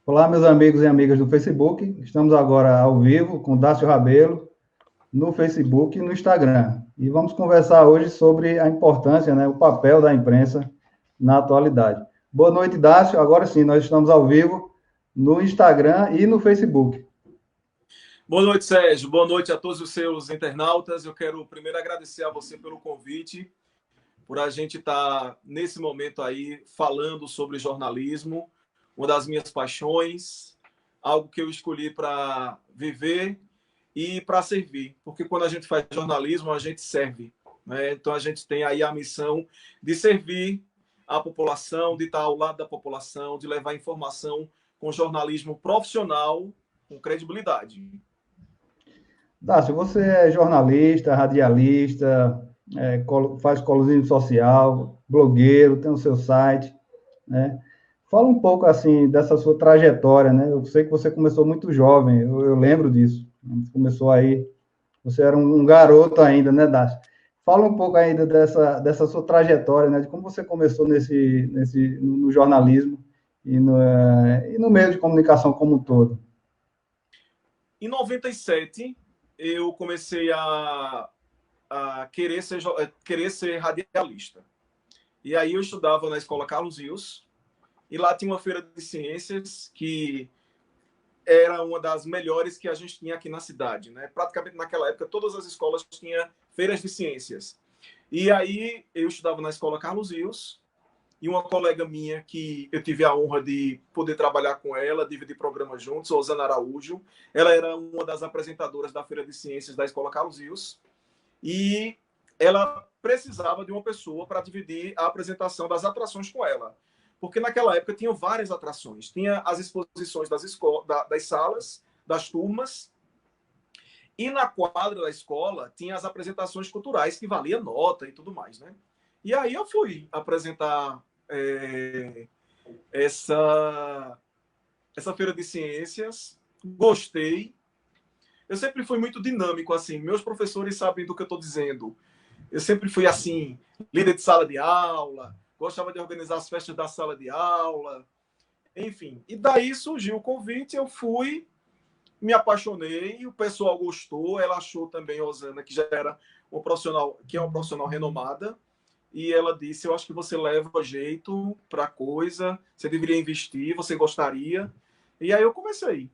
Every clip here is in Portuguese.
Olá, meus amigos e amigas do Facebook. Estamos agora ao vivo com Dácio Rabelo no Facebook e no Instagram. E vamos conversar hoje sobre a importância, né, o papel da imprensa na atualidade. Boa noite, Dácio. Agora sim, nós estamos ao vivo no Instagram e no Facebook. Boa noite, Sérgio. Boa noite a todos os seus internautas. Eu quero primeiro agradecer a você pelo convite, por a gente estar nesse momento aí falando sobre jornalismo, uma das minhas paixões, algo que eu escolhi para viver e para servir, porque quando a gente faz jornalismo, a gente serve, né? Então a gente tem aí a missão de servir a população, de estar ao lado da população, de levar informação com jornalismo profissional, com credibilidade. Dácio, você é jornalista, radialista, faz colunismo social, blogueiro, tem o seu site, né? Fala um pouco, assim, dessa sua trajetória, né? Eu sei que você começou muito jovem, eu lembro disso. Começou aí, você era um garoto ainda, né, Dácio? Fala um pouco ainda dessa sua trajetória, né? De como você começou no jornalismo e no meio de comunicação como um todo. Em 97, eu comecei a querer ser radialista. E aí eu estudava na escola Carlos Rios, e lá tinha uma feira de ciências que era uma das melhores que a gente tinha aqui na cidade, né? Praticamente naquela época todas as escolas tinham feiras de ciências. E aí eu estudava na escola Carlos Rios, e uma colega minha que eu tive a honra de poder trabalhar com ela, dividir programas juntos, Rosana Araújo. Ela era uma das apresentadoras da Feira de Ciências da Escola Carlos Rios e ela precisava de uma pessoa para dividir a apresentação das atrações com ela. Porque naquela época tinham várias atrações. Tinha as exposições das salas, das turmas, e na quadra da escola tinha as apresentações culturais, que valia nota e tudo mais, né? E aí eu fui apresentar essa feira de ciências, gostei. Eu sempre fui muito dinâmico, assim, meus professores sabem do que eu estou dizendo. Eu sempre fui, assim, líder de sala de aula, gostava de organizar as festas da sala de aula, enfim. E daí surgiu o convite, eu fui, me apaixonei, o pessoal gostou, ela achou também, Rosana, que já era um profissional, que é uma profissional renomada, e ela disse: eu acho que você leva jeito para a coisa, você deveria investir, você gostaria. E aí eu comecei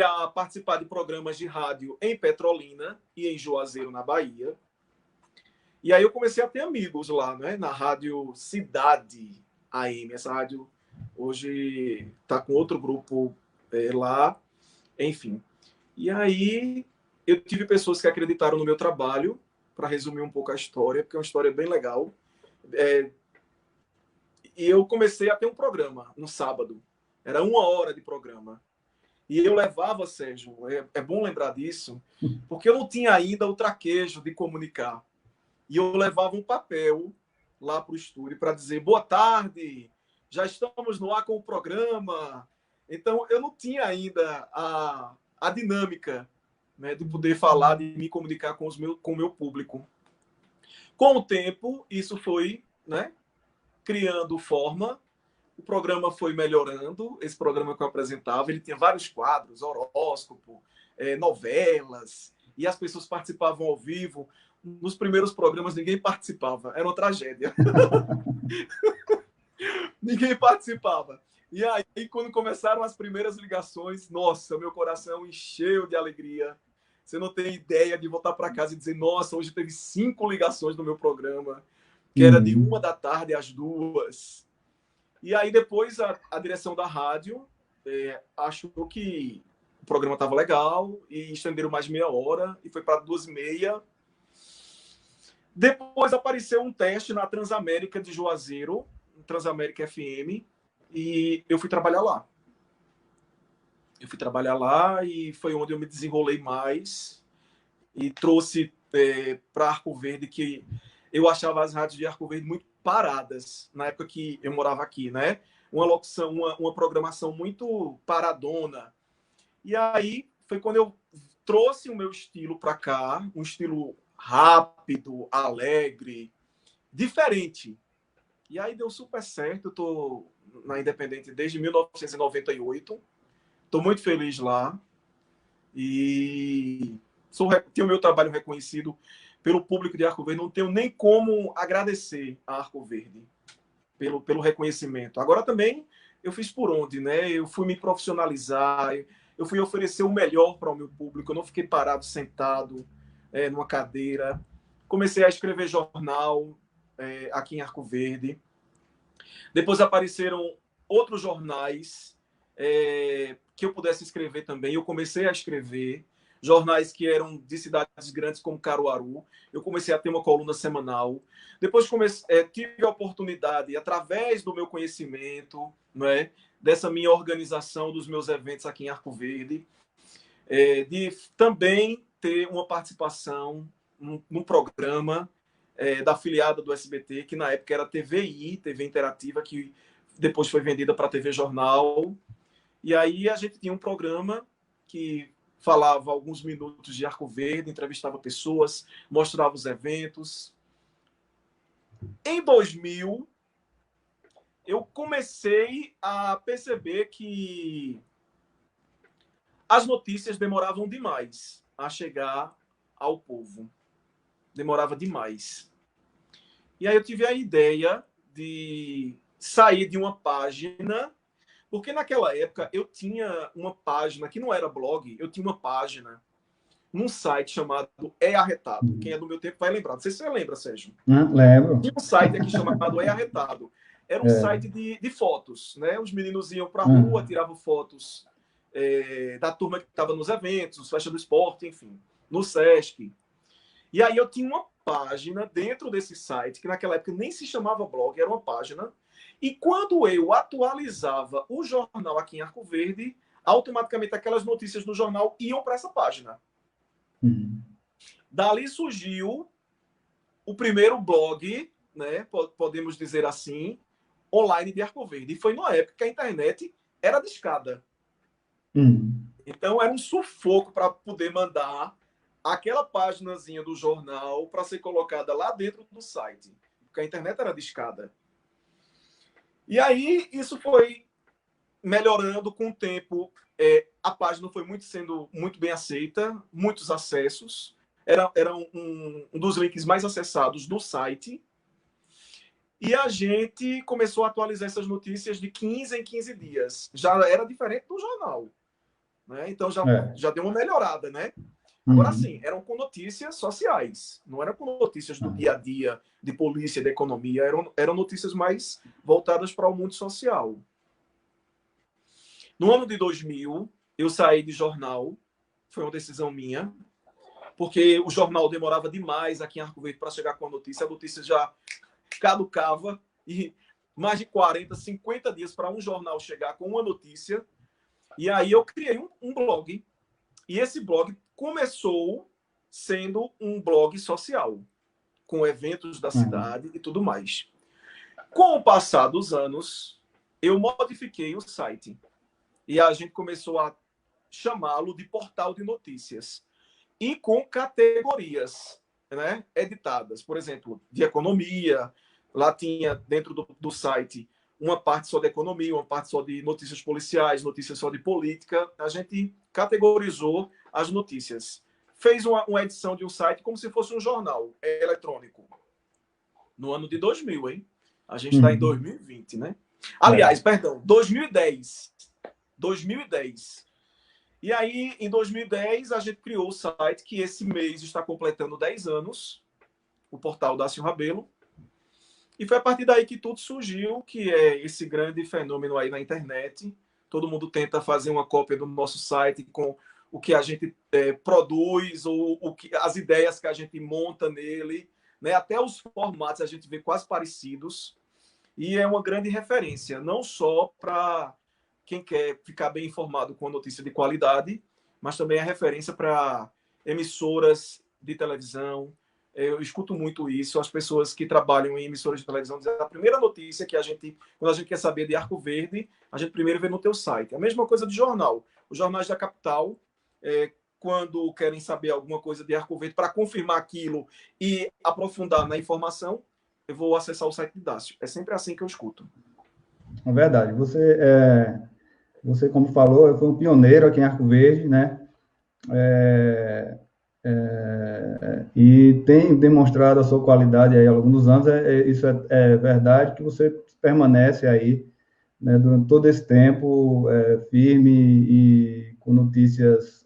a participar de programas de rádio em Petrolina e em Juazeiro, na Bahia. E aí eu comecei a ter amigos lá, né, na rádio Cidade AM. Essa rádio hoje está com outro grupo lá, enfim. E aí eu tive pessoas que acreditaram no meu trabalho, para resumir um pouco a história, porque é uma história bem legal. E eu comecei a ter um programa no sábado. Era 1 hora de programa. E eu levava, Sérgio, é bom lembrar disso, porque eu não tinha ainda o traquejo de comunicar. E eu levava um papel lá para o estúdio para dizer: boa tarde, já estamos no ar com o programa. Então, eu não tinha ainda a dinâmica, né, de poder falar, de me comunicar com o meu público. Com o tempo, isso foi, né, criando forma. O programa foi melhorando, esse programa que eu apresentava, ele tinha vários quadros, horóscopo, novelas, e as pessoas participavam ao vivo. Nos primeiros programas ninguém participava, era uma tragédia. Ninguém participava. E aí, quando começaram as primeiras ligações, nossa, meu coração encheu de alegria. Você não tem ideia de voltar para casa e dizer: nossa, hoje teve 5 ligações no meu programa, que era de 1 da tarde às 2. E aí depois a direção da rádio achou que o programa estava legal e estenderam mais meia hora e foi para 2h30. Depois apareceu um teste na Transamérica de Juazeiro, Transamérica FM, e eu fui trabalhar lá. Eu fui trabalhar lá e foi onde eu me desenrolei mais e trouxe para Arco Verde, que eu achava as rádios de Arco Verde muito paradas na época que eu morava aqui, né? Uma locução, uma programação muito paradona. E aí foi quando eu trouxe o meu estilo para cá, um estilo rápido, alegre, diferente. E aí deu super certo. Eu estou na Independente desde 1998. Estou muito feliz lá. E tenho o meu trabalho reconhecido pelo público de Arco Verde. Não tenho nem como agradecer a Arco Verde pelo reconhecimento. Agora também eu fiz por onde, né? Eu fui me profissionalizar, eu fui oferecer o melhor para o meu público. Eu não fiquei parado, sentado numa cadeira. Comecei a escrever jornal aqui em Arco Verde. Depois apareceram outros jornais que eu pudesse escrever também. Eu comecei a escrever jornais que eram de cidades grandes como Caruaru. Eu comecei a ter uma coluna semanal. Depois tive a oportunidade, através do meu conhecimento, né, dessa minha organização dos meus eventos aqui em Arco Verde, de também ter uma participação num programa da afiliada do SBT, que na época era TVI, TV Interativa, que depois foi vendida para a TV Jornal. E aí a gente tinha um programa que falava alguns minutos de Arco Verde, entrevistava pessoas, mostrava os eventos. Em 2000, eu comecei a perceber que as notícias demoravam demais a chegar ao povo. Demorava demais. E aí eu tive a ideia de sair de uma página, porque naquela época eu tinha uma página que não era blog, eu tinha uma página num site chamado É Arretado. Quem é do meu tempo vai lembrar. Não sei se você lembra, Sérgio. Lembro. Tinha um site aqui chamado É Arretado. Era um site de fotos, né? Os meninos iam para a rua, tiravam fotos da turma que estava nos eventos, Festa do Esporte, enfim, no Sesc. E aí eu tinha uma página dentro desse site, que naquela época nem se chamava blog, era uma página. E quando eu atualizava o jornal aqui em Arco Verde, automaticamente aquelas notícias do jornal iam para essa página. Dali surgiu o primeiro blog, né, podemos dizer assim, online de Arco Verde. E foi numa época que a internet era discada. Então era um sufoco para poder mandar aquela paginazinha do jornal para ser colocada lá dentro do site, porque a internet era discada. E aí isso foi melhorando com o tempo. A página foi sendo muito bem aceita, muitos acessos. Era um dos links mais acessados do site. E a gente começou a atualizar essas notícias de 15 em 15 dias. Já era diferente do jornal, né? Então já deu uma melhorada, né? Agora sim, eram com notícias sociais, não eram com notícias do dia a dia, de polícia, de economia, eram notícias mais voltadas para o mundo social. No ano de 2000, eu saí de jornal, foi uma decisão minha, porque o jornal demorava demais aqui em Arco Verde para chegar com a notícia já caducava, e mais de 40, 50 dias para um jornal chegar com uma notícia. E aí eu criei um blog, e esse blog começou sendo um blog social, com eventos da cidade e tudo mais. Com o passar dos anos, eu modifiquei o site. E a gente começou a chamá-lo de portal de notícias. E com categorias, né, editadas. Por exemplo, de economia. Lá tinha, dentro do site, uma parte só de economia, uma parte só de notícias policiais, notícias só de política. A gente categorizou as notícias. Fez uma edição de um site como se fosse um jornal eletrônico. No ano de 2000, hein? A gente está em 2020, né? Aliás, perdão, 2010. 2010. E aí, em 2010, a gente criou o site, que esse mês está completando 10 anos, o portal Dácio Rabelo. E foi a partir daí que tudo surgiu, que é esse grande fenômeno aí na internet. Todo mundo tenta fazer uma cópia do nosso site com o que a gente produz, ou as ideias que a gente monta nele, né? Até os formatos a gente vê quase parecidos. E é uma grande referência, não só para quem quer ficar bem informado com a notícia de qualidade, mas também é referência para emissoras de televisão. Eu escuto muito isso, as pessoas que trabalham em emissoras de televisão dizem a primeira notícia que quando a gente quer saber de Arco Verde, a gente primeiro vê no teu site. A mesma coisa de jornal. Os jornais da capital, quando querem saber alguma coisa de Arco Verde, para confirmar aquilo e aprofundar na informação, eu vou acessar o site de Dácio. É sempre assim que eu escuto. É verdade. Você, como falou, foi um pioneiro aqui em Arco Verde, né? E tem demonstrado a sua qualidade aí ao longo dos anos. Isso é verdade que você permanece aí, né, durante todo esse tempo, firme e com notícias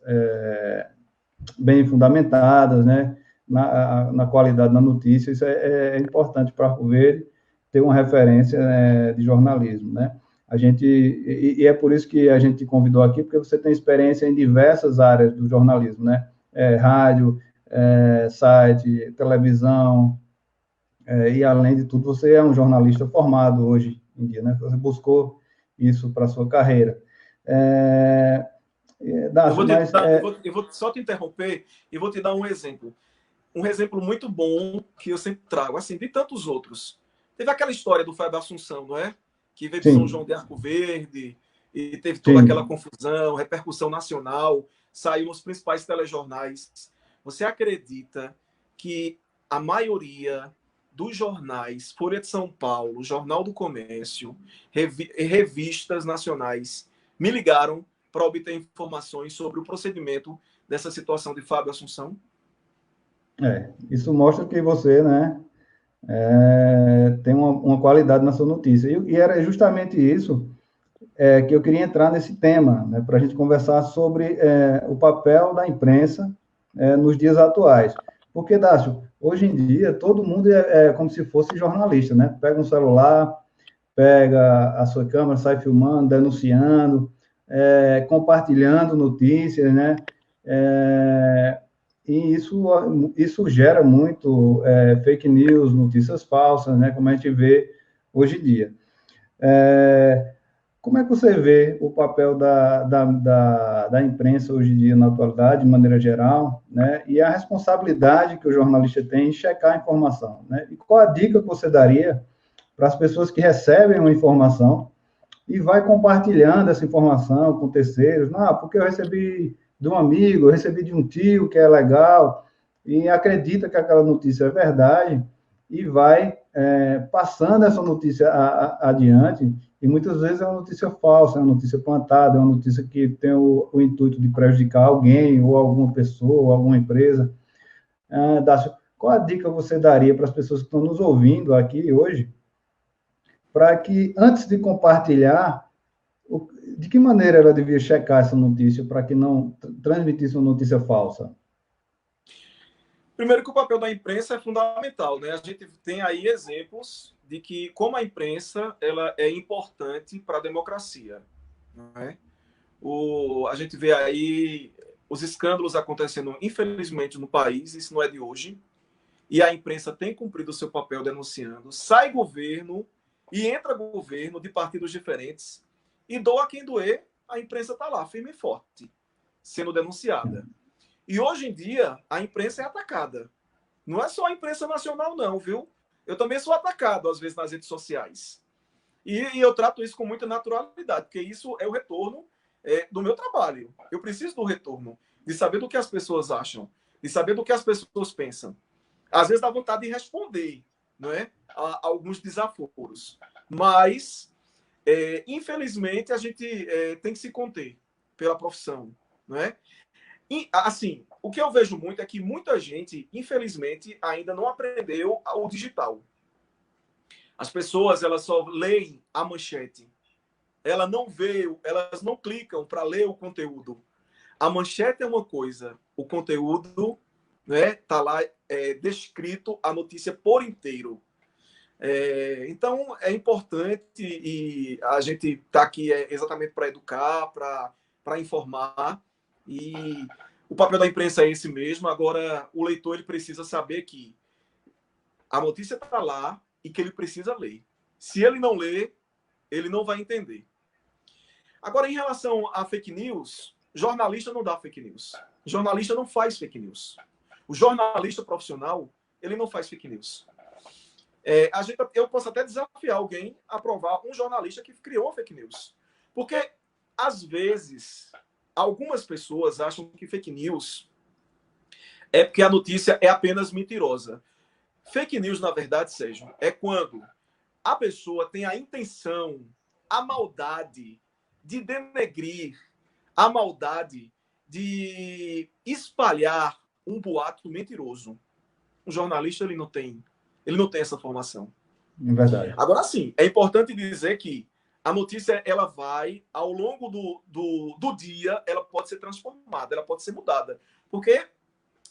bem fundamentadas, né, na qualidade da notícia. Isso é importante para Arco Verde ter uma referência, né, de jornalismo, né? E é por isso que a gente te convidou aqui, porque você tem experiência em diversas áreas do jornalismo, né? Rádio, site, televisão, e além de tudo, você é um jornalista formado hoje em dia, né? Você buscou isso para a sua carreira. Eu Dácio, vou, te mas... dar, eu vou só te interromper e vou te dar um exemplo. Um exemplo muito bom que eu sempre trago, assim, de tantos outros. Teve aquela história do Fábio Assunção, não é? Que veio para São João Sim, de Arco Verde e teve toda aquela sim. confusão, repercussão nacional, saiu nos principais telejornais. Você acredita que a maioria dos jornais, Folha de São Paulo, Jornal do Comércio, revistas nacionais, me ligaram para obter informações sobre o procedimento dessa situação de Fábio Assunção? Isso mostra que você, né, tem uma qualidade na sua notícia. E era justamente isso que eu queria entrar nesse tema, né, para a gente conversar sobre o papel da imprensa nos dias atuais. Porque, Dácio, hoje em dia, todo mundo é como se fosse jornalista, né? Pega um celular, pega a sua câmera, sai filmando, denunciando, compartilhando notícias, né? E isso gera muito fake news, notícias falsas, né? Como a gente vê hoje em dia. Como é que você vê o papel da imprensa hoje em dia na atualidade, de maneira geral, né? E a responsabilidade que o jornalista tem em checar a informação, né? E qual a dica que você daria para as pessoas que recebem uma informação e vai compartilhando essa informação com terceiros? Não, porque eu recebi de um amigo, eu recebi de um tio que é legal, e acredita que aquela notícia é verdade, e vai passando essa notícia adiante, e muitas vezes é uma notícia falsa, é uma notícia plantada, é uma notícia que tem o intuito de prejudicar alguém, ou alguma pessoa, ou alguma empresa. Dácio, qual a dica você daria para as pessoas que estão nos ouvindo aqui hoje, para que, antes de compartilhar, de que maneira ela devia checar essa notícia para que não transmitisse uma notícia falsa? Primeiro que o papel da imprensa é fundamental, né? A gente tem aí exemplos de que como a imprensa ela é importante para a democracia, né? A gente vê aí os escândalos acontecendo, infelizmente, no país, isso não é de hoje, e a imprensa tem cumprido o seu papel denunciando. Sai governo e entra governo de partidos diferentes, e doa quem doer, a imprensa está lá, firme e forte, sendo denunciada. E hoje em dia, a imprensa é atacada. Não é só a imprensa nacional, não, viu? Eu também sou atacado, às vezes, nas redes sociais. E eu trato isso com muita naturalidade, porque isso é o retorno do meu trabalho. Eu preciso do retorno, de saber do que as pessoas acham, de saber do que as pessoas pensam. Às vezes dá vontade de responder, não é? A alguns desaforos. Mas, infelizmente, a gente tem que se conter pela profissão, não é? E, assim, o que eu vejo muito é que muita gente, infelizmente, ainda não aprendeu o digital. As pessoas, elas só leem a manchete. Elas não clicam para ler o conteúdo. A manchete é uma coisa, o conteúdo, né, tá lá descrito a notícia por inteiro. Então, é importante e a gente está aqui exatamente para educar, para informar, e o papel da imprensa é esse mesmo. Agora, o leitor ele precisa saber que a notícia está lá e que ele precisa ler. Se ele não ler, ele não vai entender. Agora, em relação a fake news, jornalista não dá fake news. Jornalista não faz fake news. O jornalista profissional, ele não faz fake news. Eu posso até desafiar alguém a provar um jornalista que criou uma fake news. Porque, às vezes, algumas pessoas acham que fake news é porque a notícia é apenas mentirosa. Fake news, na verdade, Sérgio, é quando a pessoa tem a intenção, a maldade de denegrir, a maldade de espalhar um boato mentiroso. O jornalista ele não tem essa formação. É verdade. Agora sim, é importante dizer que a notícia ela vai ao longo do dia, ela pode ser transformada, ela pode ser mudada, porque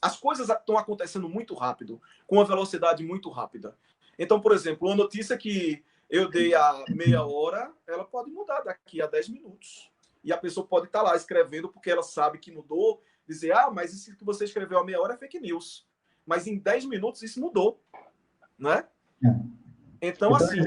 as coisas estão acontecendo muito rápido, com uma velocidade muito rápida. Então, por exemplo, uma notícia que eu dei há meia hora, ela pode mudar daqui a 10 minutos. E a pessoa pode estar lá escrevendo porque ela sabe que mudou, dizer, mas isso que você escreveu há meia hora é fake news. Mas em 10 minutos isso mudou, né? Então, assim...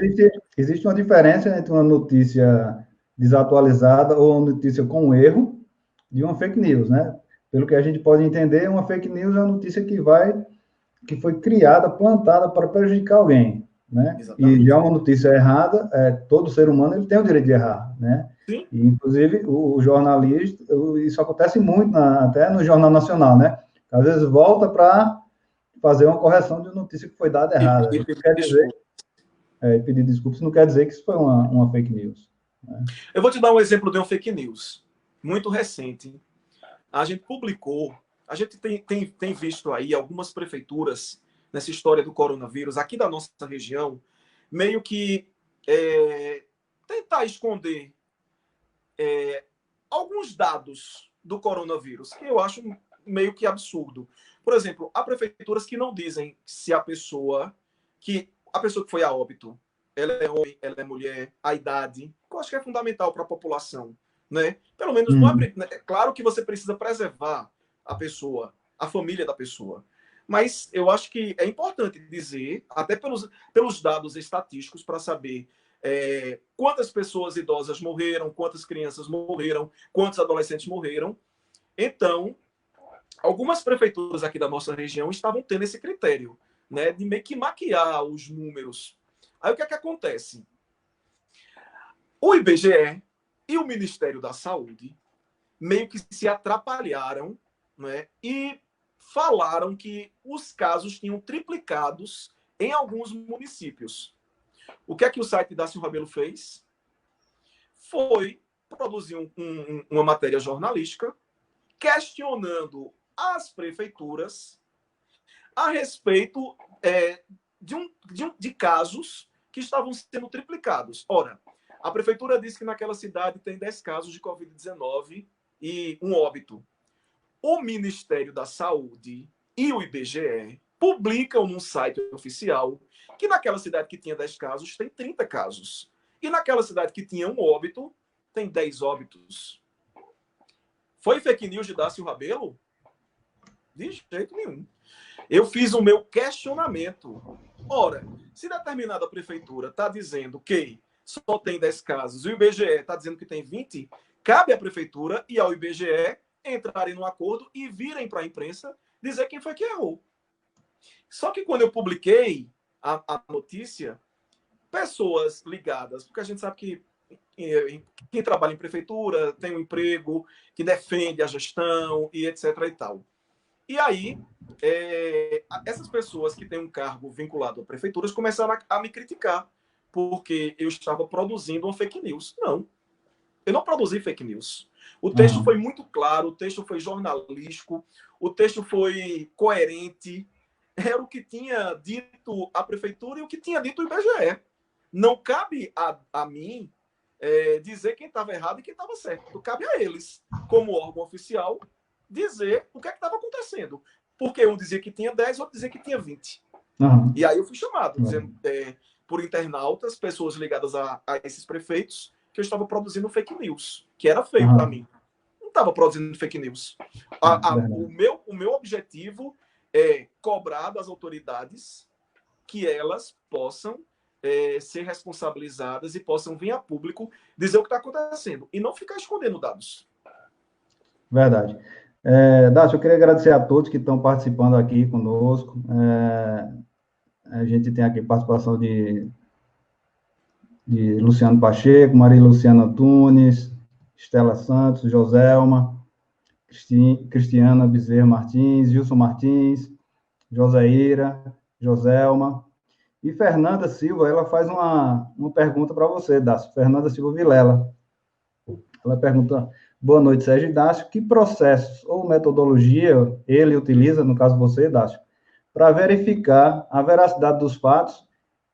Existe uma diferença entre uma notícia desatualizada ou uma notícia com erro de uma fake news, né? Pelo que a gente pode entender, uma fake news é uma notícia que foi criada, plantada para prejudicar alguém, né? Exatamente. E já uma notícia errada, todo ser humano ele tem o direito de errar, né? Sim. E, inclusive, o jornalista, isso acontece muito até no Jornal Nacional, né? Às vezes volta para fazer uma correção de notícia que foi dada errada. Isso quer dizer, pedir desculpas não quer dizer que isso foi uma fake news. Né? Eu vou te dar um exemplo de uma fake news muito recente. A gente tem visto aí algumas prefeituras nessa história do coronavírus, aqui da nossa região, meio que tentar esconder alguns dados do coronavírus, que eu acho meio que absurdo. Por exemplo, há prefeituras que não dizem se a pessoa que foi a óbito, ela é homem, ela é mulher, a idade, que eu acho que é fundamental para a população, né? Pelo menos não é, claro que você precisa preservar a pessoa, a família da pessoa. Mas eu acho que é importante dizer, até pelos dados estatísticos, para saber quantas pessoas idosas morreram, quantas crianças morreram, quantos adolescentes morreram. Então, algumas prefeituras aqui da nossa região estavam tendo esse critério, né, de meio que maquiar os números. Aí o que é que acontece? O IBGE e o Ministério da Saúde meio que se atrapalharam, né, e falaram que os casos tinham triplicados em alguns municípios. O que é que o site Dácio Rabelo fez? Foi produzir uma matéria jornalística questionando as prefeituras a respeito de casos que estavam sendo triplicados. Ora, a prefeitura disse que naquela cidade tem 10 casos de Covid-19 e um óbito. O Ministério da Saúde e o IBGE publicam num site oficial que naquela cidade que tinha 10 casos, tem 30 casos. E naquela cidade que tinha um óbito, tem 10 óbitos. Foi fake news de Dácio Rabelo? De jeito nenhum. Eu fiz o meu questionamento. Ora, se determinada prefeitura está dizendo que só tem 10 casos e o IBGE está dizendo que tem 20, cabe à prefeitura e ao IBGE entrarem num acordo e virem para a imprensa dizer quem foi que errou. Só que quando eu publiquei a notícia, pessoas ligadas, porque a gente sabe que quem trabalha em prefeitura tem um emprego, que defende a gestão e etc. e tal. E aí, essas pessoas que têm um cargo vinculado a prefeituras começaram a me criticar, porque eu estava produzindo uma fake news. Não, eu não produzi fake news. O texto foi muito claro, o texto foi jornalístico, o texto foi coerente, era o que tinha dito a prefeitura e o que tinha dito o IBGE. Não cabe a mim dizer quem estava errado e quem estava certo. Cabe a eles, como órgão oficial, dizer o que estava acontecendo. Porque um dizia que tinha 10, outro dizia que tinha 20. E aí eu fui chamado, dizendo, por internautas, pessoas ligadas a esses prefeitos, que eu estava produzindo fake news, que era feio para mim. Não estava produzindo fake news. O meu objetivo é cobrar das autoridades que elas possam ser responsabilizadas e possam vir a público dizer o que está acontecendo e não ficar escondendo dados. Verdade. Dácio, eu queria agradecer a todos que estão participando aqui conosco. A gente tem aqui participação de Luciano Pacheco, Maria Luciana Antunes, Estela Santos, Joselma, Cristiana Bezerra Martins, Gilson Martins, Josaíra, Joselma. E Fernanda Silva, ela faz uma pergunta para você, Dácio. Fernanda Silva Vilela. Ela pergunta: boa noite, Sérgio e Dácio. Que processos ou metodologia ele utiliza, no caso você, Dácio, para verificar a veracidade dos fatos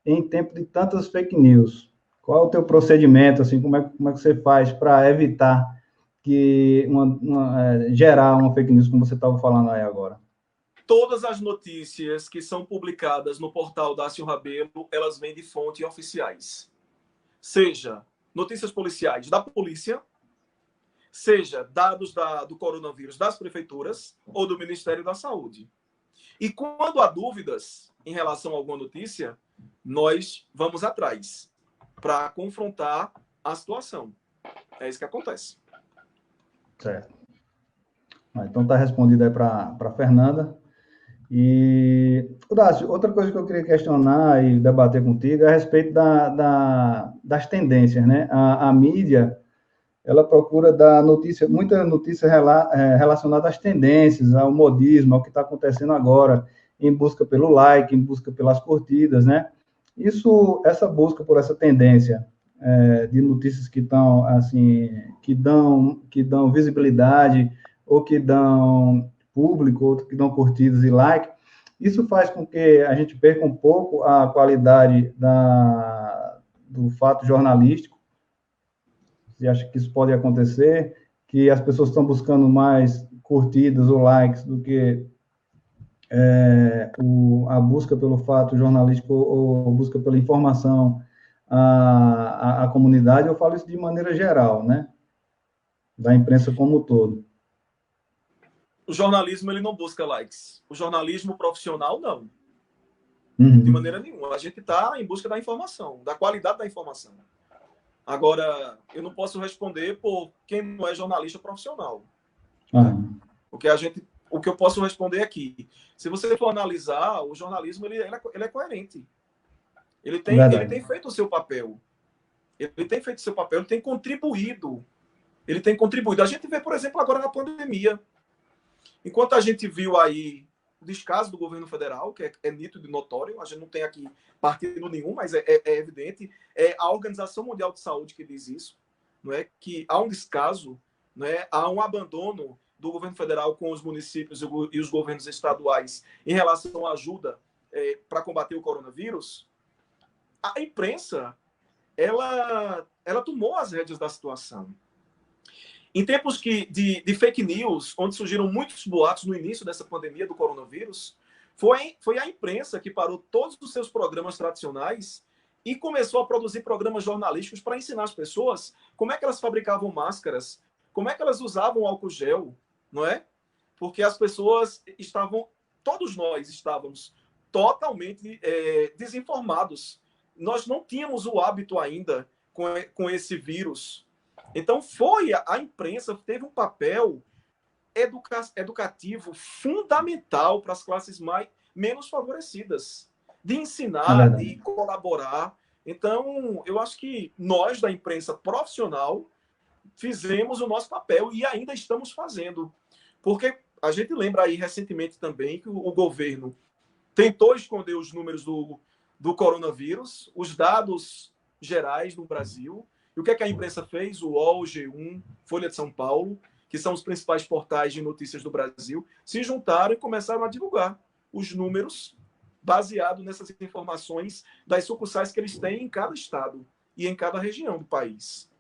em tempo de tantas fake news? Qual é o teu procedimento, assim, como é que você faz para evitar que gerar uma fake news, como você estava falando aí agora? Todas as notícias que são publicadas no portal Dácio Rabelo, elas vêm de fontes oficiais. Seja notícias policiais da polícia, seja dados do coronavírus das prefeituras ou do Ministério da Saúde. E quando há dúvidas em relação a alguma notícia, nós vamos atrás para confrontar a situação. É isso que acontece. Certo. Então está respondido aí para Fernanda. E, Dácio, outra coisa que eu queria questionar e debater contigo é a respeito das tendências, né? A mídia, ela procura dar muita notícia relacionada às tendências, ao modismo, ao que está acontecendo agora, em busca pelo like, em busca pelas curtidas, né? Essa busca por essa tendência de notícias que estão, assim, que dão visibilidade, ou que dão público, ou que dão curtidas e like, isso faz com que a gente perca um pouco a qualidade do fato jornalístico. Você acha que isso pode acontecer? Que as pessoas estão buscando mais curtidas ou likes do que a busca pelo fato jornalístico ou busca pela informação à comunidade? Eu falo isso de maneira geral, né? Da imprensa como um todo. O jornalismo, ele não busca likes. O jornalismo profissional, não. Uhum. De maneira nenhuma. A gente está em busca da informação, da qualidade da informação. Agora, eu não posso responder por quem não é jornalista profissional. Uhum. O que eu posso responder aqui, se você for analisar, o jornalismo ele é coerente. Ele tem feito o seu papel. Ele tem feito o seu papel, ele tem contribuído. A gente vê, por exemplo, agora na pandemia. Enquanto a gente viu aí o descaso do governo federal, que é nítido e notório, a gente não tem aqui partido nenhum, mas é evidente, é a Organização Mundial de Saúde que diz isso, não é? Que há um descaso, não é? Há um abandono do governo federal com os municípios e os governos estaduais em relação à ajuda para combater o coronavírus. A imprensa, ela tomou as rédeas da situação. Em tempos de fake news, onde surgiram muitos boatos no início dessa pandemia do coronavírus, foi a imprensa que parou todos os seus programas tradicionais e começou a produzir programas jornalísticos para ensinar as pessoas como é que elas fabricavam máscaras, como é que elas usavam álcool gel, não é? Porque as pessoas todos nós estávamos totalmente desinformados. Nós não tínhamos o hábito ainda com esse vírus. Então, a imprensa teve um papel educativo fundamental para as classes menos favorecidas, de ensinar, de colaborar. Então, eu acho que nós, da imprensa profissional, fizemos o nosso papel e ainda estamos fazendo. Porque a gente lembra aí recentemente também que o governo tentou esconder os números do coronavírus, os dados gerais no Brasil. E o que é que a imprensa fez? O UOL, G1, Folha de São Paulo, que são os principais portais de notícias do Brasil, se juntaram e começaram a divulgar os números baseados nessas informações das sucursais que eles têm em cada estado e em cada região do país.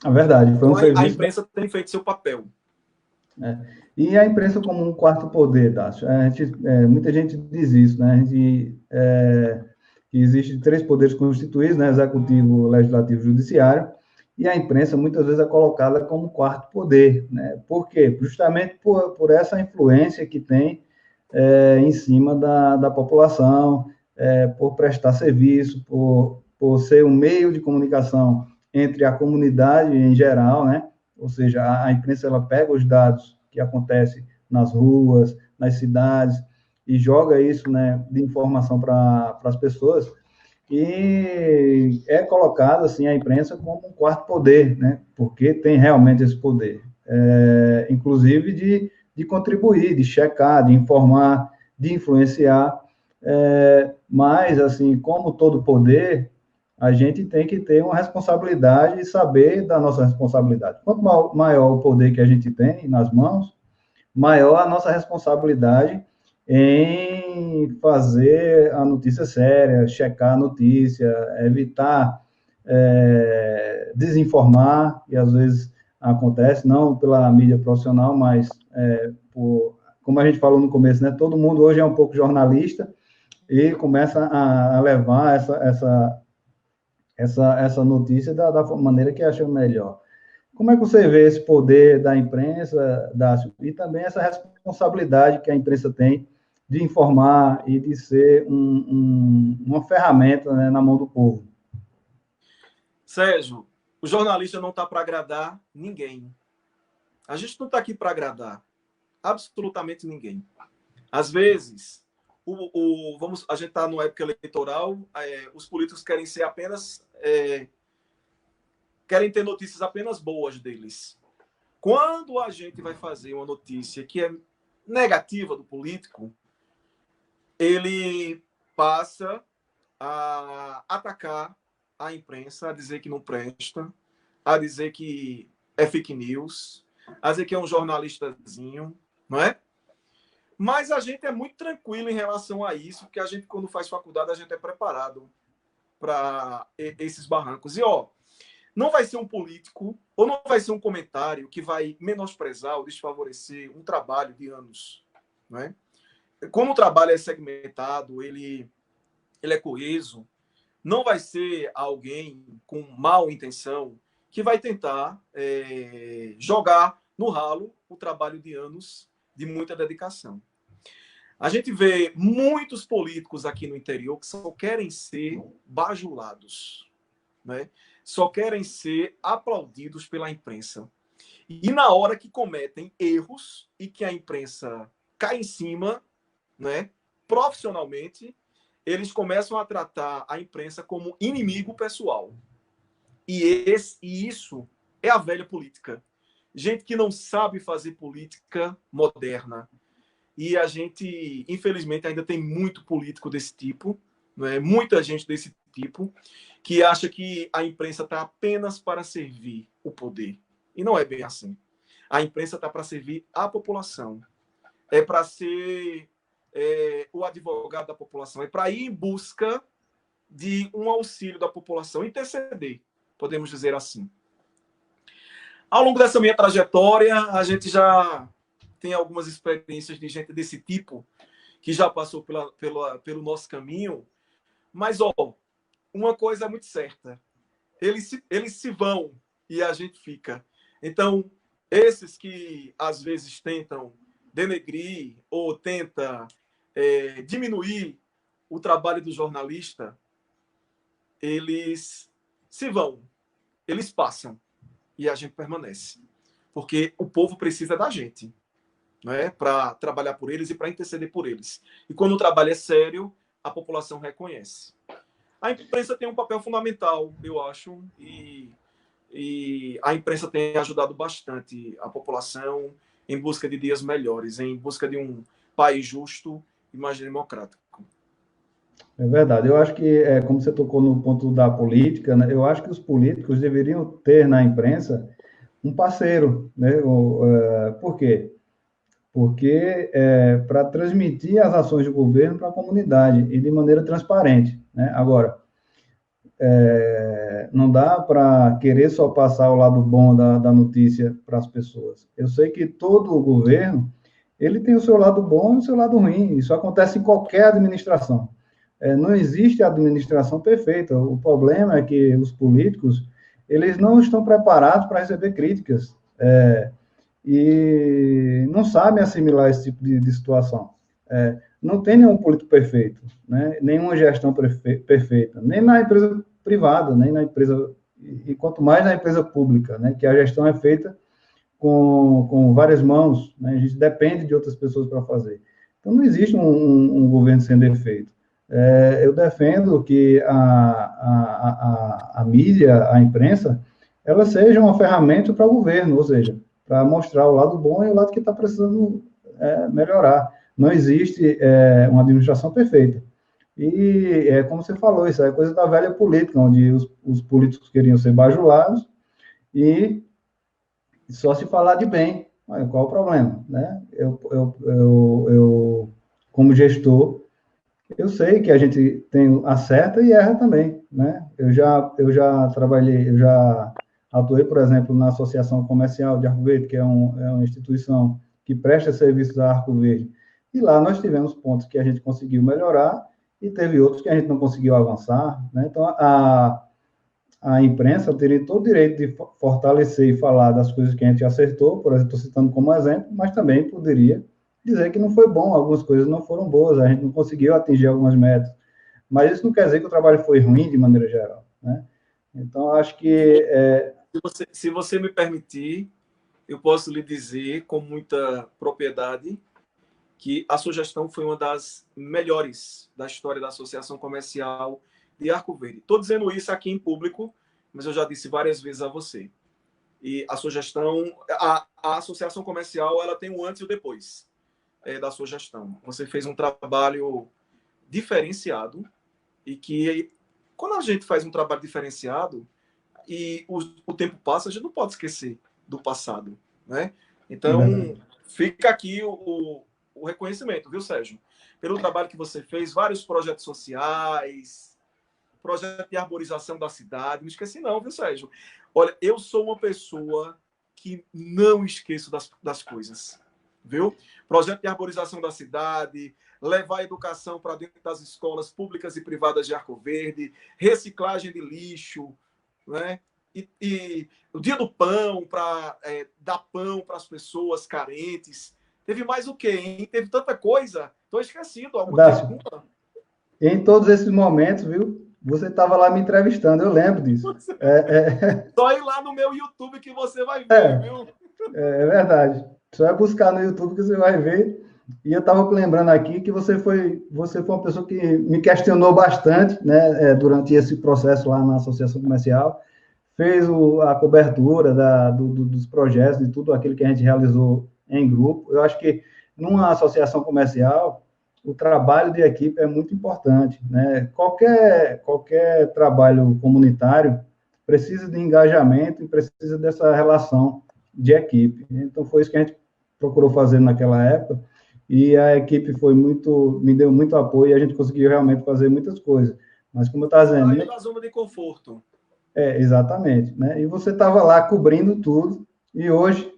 É verdade. Então, a imprensa tem feito seu papel. E a imprensa como um quarto poder, Dácio? Muita gente diz isso, né? Que existe 3 poderes constituídos, né? Executivo, Legislativo e Judiciário, e a imprensa muitas vezes é colocada como quarto poder, né? Por quê? Justamente por essa influência que tem em cima da população, por prestar serviço, por ser um meio de comunicação entre a comunidade em geral, né? Ou seja, a imprensa ela pega os dados que acontecem nas ruas, nas cidades, e joga isso, né, de informação para as pessoas, e é colocado, assim, a imprensa como um quarto poder, né, porque tem realmente esse poder, inclusive de contribuir, de checar, de informar, de influenciar, Mas, assim, como todo poder, a gente tem que ter uma responsabilidade e saber da nossa responsabilidade. Quanto maior o poder que a gente tem nas mãos, maior a nossa responsabilidade em fazer a notícia séria, checar a notícia, evitar desinformar, e às vezes acontece, não pela mídia profissional, mas como a gente falou no começo, né, todo mundo hoje é um pouco jornalista e começa a levar essa notícia da maneira que acha melhor. Como é que você vê esse poder da imprensa, Dácio, e também essa responsabilidade que a imprensa tem de informar e de ser uma ferramenta, né, na mão do povo? Sérgio, o jornalista não está para agradar ninguém. A gente não está aqui para agradar absolutamente ninguém. Às vezes, a gente está numa época eleitoral, os políticos querem ser apenas... querem ter notícias apenas boas deles. Quando a gente vai fazer uma notícia que é negativa do político, ele passa a atacar a imprensa, a dizer que não presta, a dizer que é fake news, a dizer que é um jornalistazinho, não é? Mas a gente é muito tranquilo em relação a isso, porque a gente, quando faz faculdade, a gente é preparado para esses barrancos. E, não vai ser um político ou não vai ser um comentário que vai menosprezar ou desfavorecer um trabalho de anos, não é? Como o trabalho é segmentado, ele é coeso, não vai ser alguém com mal intenção que vai tentar jogar no ralo o trabalho de anos de muita dedicação. A gente vê muitos políticos aqui no interior que só querem ser bajulados, né? Só querem ser aplaudidos pela imprensa. E na hora que cometem erros e que a imprensa cai em cima, né, profissionalmente, eles começam a tratar a imprensa como inimigo pessoal. E isso é a velha política. Gente que não sabe fazer política moderna. E a gente, infelizmente, ainda tem muito político desse tipo, né? Muita gente desse tipo, que acha que a imprensa está apenas para servir o poder. E não é bem assim. A imprensa está para servir a população. É para ser o advogado da população. É para ir em busca de um auxílio da população, interceder, podemos dizer assim. Ao longo dessa minha trajetória, a gente já tem algumas experiências de gente desse tipo, que já passou pelo nosso caminho, mas, uma coisa é muito certa, eles se vão e a gente fica. Então, esses que às vezes tentam denegrir ou tentam diminuir o trabalho do jornalista, eles se vão, eles passam e a gente permanece. Porque o povo precisa da gente, né, para trabalhar por eles e para interceder por eles. E quando o trabalho é sério, a população reconhece. A imprensa tem um papel fundamental, eu acho, e a imprensa tem ajudado bastante a população em busca de dias melhores, em busca de um país justo e mais democrático. É verdade. Eu acho que, como você tocou no ponto da política, né, eu acho que os políticos deveriam ter na imprensa um parceiro, né? Por quê? Porque para transmitir as ações do governo para a comunidade e de maneira transparente, né? Agora, não dá para querer só passar o lado bom da notícia para as pessoas. Eu sei que todo o governo ele tem o seu lado bom e o seu lado ruim. Isso acontece em qualquer administração. Não existe administração perfeita. O problema é que os políticos eles não estão preparados para receber críticas e não sabem assimilar esse tipo de situação. Não tem nenhum político perfeito, né? Nenhuma gestão perfeita, nem na empresa privada, nem na empresa, e quanto mais na empresa pública, né? Que a gestão é feita com várias mãos, né? A gente depende de outras pessoas para fazer. Então, não existe um governo sem defeito. Eu defendo que a mídia, a imprensa, ela seja uma ferramenta para o governo, ou seja, para mostrar o lado bom e o lado que está precisando melhorar. Não existe uma administração perfeita. E é como você falou, isso é coisa da velha política, onde os políticos queriam ser bajulados e só se falar de bem. Olha, qual o problema, né? Como gestor, eu sei que a gente tem acerta e erra também, né? Eu já trabalhei, eu já atuei, por exemplo, na Associação Comercial de Arco Verde, que é uma instituição que presta serviços a Arco Verde. E lá nós tivemos pontos que a gente conseguiu melhorar e teve outros que a gente não conseguiu avançar, né? Então, a imprensa teria todo o direito de fortalecer e falar das coisas que a gente acertou, por exemplo, estou citando como exemplo, mas também poderia dizer que não foi bom, algumas coisas não foram boas, a gente não conseguiu atingir algumas metas. Mas isso não quer dizer que o trabalho foi ruim de maneira geral, né? Então, acho que... Se você me permitir, eu posso lhe dizer com muita propriedade que a sua gestão foi uma das melhores da história da Associação Comercial de Arco Verde. Estou dizendo isso aqui em público, mas eu já disse várias vezes a você. E a sua gestão, a Associação Comercial, ela tem um antes e o depois da sua gestão. Você fez um trabalho diferenciado e que, quando a gente faz um trabalho diferenciado e o tempo passa, a gente não pode esquecer do passado, né? Então, fica aqui o reconhecimento, viu, Sérgio? Pelo trabalho que você fez, vários projetos sociais, projeto de arborização da cidade. Não esqueci não, viu, Sérgio? Olha, eu sou uma pessoa que não esqueço das coisas, viu? Projeto de arborização da cidade, levar a educação para dentro das escolas públicas e privadas de Arco Verde, reciclagem de lixo, né? E o dia do pão, para dar pão para as pessoas carentes. Teve mais o quê, hein? Teve tanta coisa. Estou esquecido. Dácio, em todos esses momentos, viu? Você estava lá me entrevistando, eu lembro disso. Só ir lá no meu YouTube que você vai ver, viu? É verdade. Só é buscar no YouTube que você vai ver. E eu estava lembrando aqui que você foi uma pessoa que me questionou bastante, né, durante esse processo lá na Associação Comercial. Fez a cobertura dos projetos, de tudo aquilo que a gente realizou em grupo. Eu acho que numa associação comercial, o trabalho de equipe é muito importante, né? Qualquer trabalho comunitário precisa de engajamento e precisa dessa relação de equipe. Então, foi isso que a gente procurou fazer naquela época, e a equipe me deu muito apoio, e a gente conseguiu realmente fazer muitas coisas. Mas, como eu estava dizendo... Saiu da zona de conforto. Exatamente, né? E você estava lá cobrindo tudo, e hoje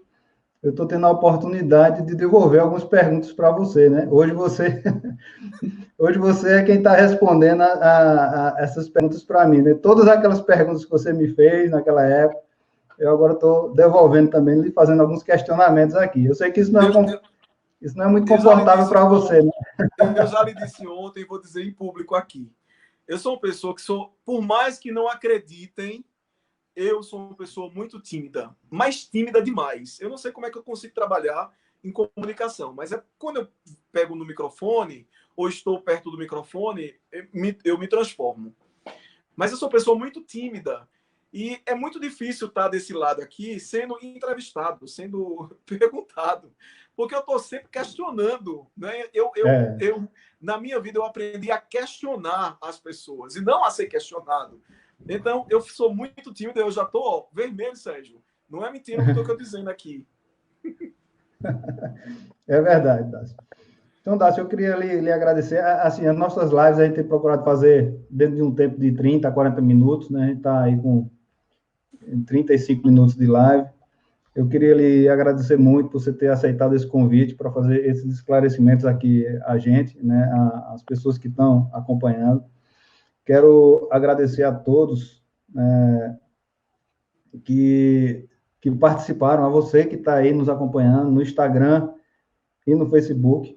eu estou tendo a oportunidade de devolver algumas perguntas para você, né? Hoje você é quem está respondendo a essas perguntas para mim, né? Todas aquelas perguntas que você me fez naquela época, eu agora estou devolvendo também, lhe fazendo alguns questionamentos aqui. Eu sei que isso não é muito confortável para você, né? Eu já lhe disse ontem e vou dizer em público aqui. Eu sou uma pessoa que por mais que não acreditem, eu sou uma pessoa muito tímida, mas tímida demais. Eu não sei como é que eu consigo trabalhar em comunicação, mas quando eu pego no microfone ou estou perto do microfone, eu me transformo. Mas eu sou uma pessoa muito tímida e é muito difícil estar desse lado aqui sendo entrevistado, sendo perguntado, porque eu estou sempre questionando, né? Na minha vida, eu aprendi a questionar as pessoas e não a ser questionado. Então, eu sou muito tímido, eu já estou vermelho, Sérgio. Não é mentira o que eu estou dizendo aqui. É verdade, Dácio. Então, Dácio, eu queria lhe agradecer. Assim, as nossas lives a gente tem procurado fazer dentro de um tempo de 30 a 40 minutos, né? A gente está aí com 35 minutos de live. Eu queria lhe agradecer muito por você ter aceitado esse convite para fazer esses esclarecimentos aqui a gente, né? As pessoas que estão acompanhando. Quero agradecer a todos que participaram, a você que está aí nos acompanhando no Instagram e no Facebook.